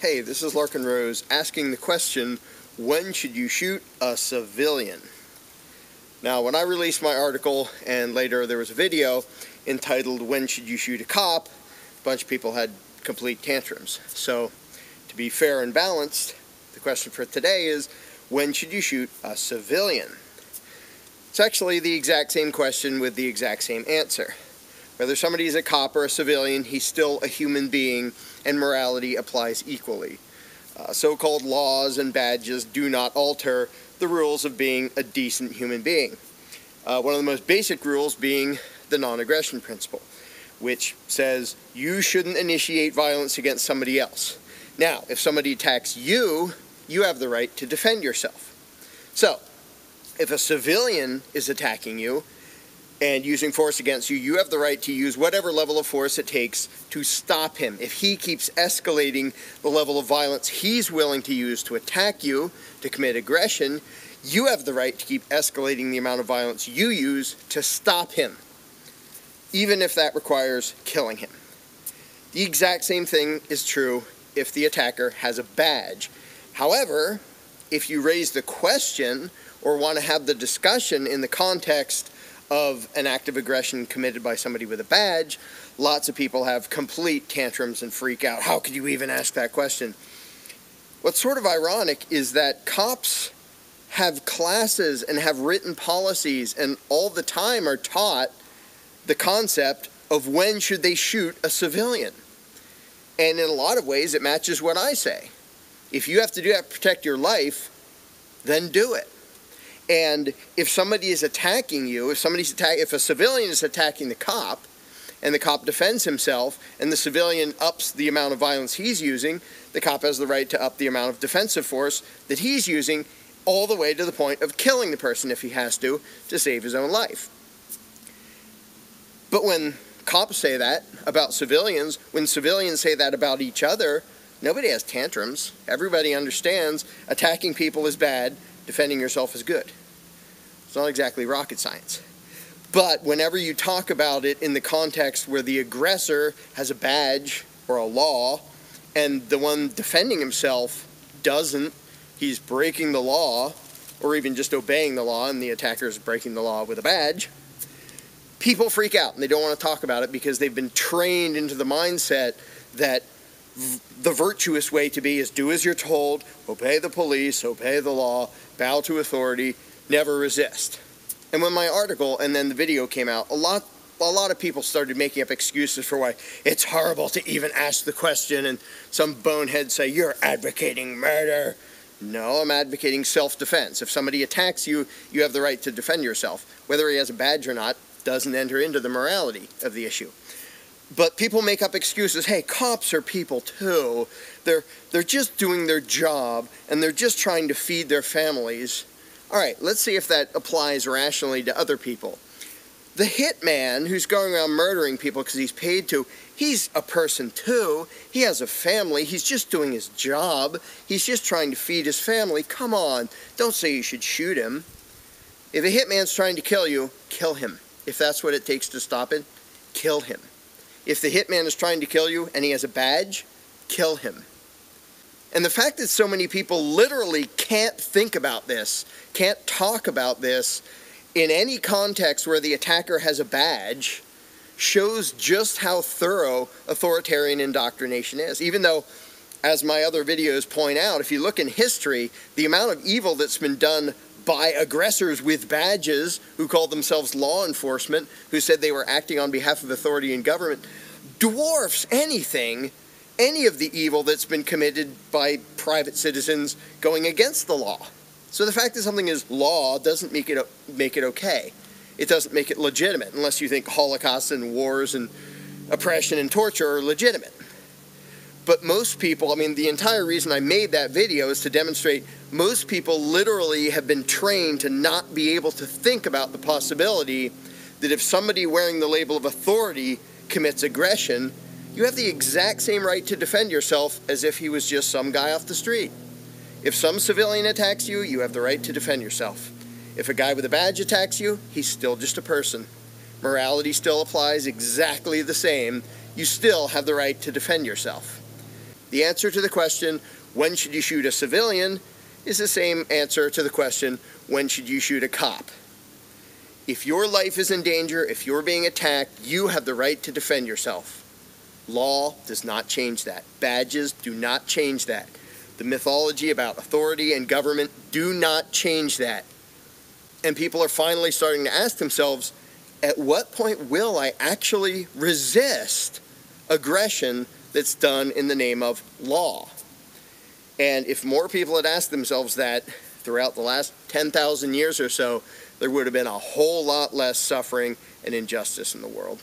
Hey, this is Larkin Rose asking the question, when should you shoot a civilian? Now, when I released my article, and later there was a video entitled, When Should You Shoot a Cop?, a bunch of people had complete tantrums. So, to be fair and balanced, the question for today is, when should you shoot a civilian? It's actually the exact same question with the exact same answer. Whether somebody is a cop or a civilian, he's still a human being, and morality applies equally. So-called laws and badges do not alter the rules of being a decent human being. One of the most basic rules being the non-aggression principle, which says you shouldn't initiate violence against somebody else. Now, if somebody attacks you, you have the right to defend yourself. So, if a civilian is attacking you and using force against you, you have the right to use whatever level of force it takes to stop him. If he keeps escalating the level of violence he's willing to use to attack you, to commit aggression, you have the right to keep escalating the amount of violence you use to stop him, even if that requires killing him. The exact same thing is true if the attacker has a badge. However, if you raise the question or want to have the discussion in the context of an act of aggression committed by somebody with a badge, lots of people have complete tantrums and freak out. How could you even ask that question? What's sort of ironic is that cops have classes and have written policies and all the time are taught the concept of when should they shoot a civilian. And in a lot of ways it matches what I say. If you have to do that to protect your life, then do it. And if somebody is attacking you, if a civilian is attacking the cop, and the cop defends himself, and the civilian ups the amount of violence he's using, the cop has the right to up the amount of defensive force that he's using, all the way to the point of killing the person if he has to save his own life. But when cops say that about civilians, when civilians say that about each other, nobody has tantrums. Everybody understands attacking people is bad, defending yourself is good. It's not exactly rocket science. But whenever you talk about it in the context where the aggressor has a badge or a law, and the one defending himself doesn't, he's breaking the law, or even just obeying the law, and the attacker is breaking the law with a badge, people freak out, and they don't want to talk about it because they've been trained into the mindset that the virtuous way to be is do as you're told, obey the police, obey the law, bow to authority, never resist. And when my article and then the video came out, a lot of people started making up excuses for why it's horrible to even ask the question, and some boneheads say, you're advocating murder. No, I'm advocating self-defense. If somebody attacks you, you have the right to defend yourself. Whether he has a badge or not doesn't enter into the morality of the issue. But people make up excuses. Hey, cops are people too. They're just doing their job, and they're just trying to feed their families. All right, let's see if that applies rationally to other people. The hitman who's going around murdering people because he's paid to, he's a person too. He has a family. He's just doing his job. He's just trying to feed his family. Come on, don't say you should shoot him. If a hitman's trying to kill you, kill him. If that's what it takes to stop it, kill him. If the hitman is trying to kill you and he has a badge, kill him. And the fact that so many people literally can't think about this, can't talk about this in any context where the attacker has a badge, shows just how thorough authoritarian indoctrination is. Even though, as my other videos point out, if you look in history, the amount of evil that's been done by aggressors with badges who called themselves law enforcement, who said they were acting on behalf of authority and government, dwarfs any of the evil that's been committed by private citizens going against the law. So the fact that something is law doesn't make it okay. It doesn't make it legitimate, unless you think Holocausts and wars and oppression and torture are legitimate. But most people, the entire reason I made that video is to demonstrate most people literally have been trained to not be able to think about the possibility that if somebody wearing the label of authority commits aggression, you have the exact same right to defend yourself as if he was just some guy off the street. If some civilian attacks you, you have the right to defend yourself. If a guy with a badge attacks you, he's still just a person. Morality still applies exactly the same. You still have the right to defend yourself. The answer to the question, when should you shoot a civilian, is the same answer to the question, when should you shoot a cop? If your life is in danger, if you're being attacked, you have the right to defend yourself. Law does not change that. Badges do not change that. The mythology about authority and government do not change that. And people are finally starting to ask themselves, at what point will I actually resist aggression that's done in the name of law? And if more people had asked themselves that throughout the last 10,000 years or so, there would have been a whole lot less suffering and injustice in the world.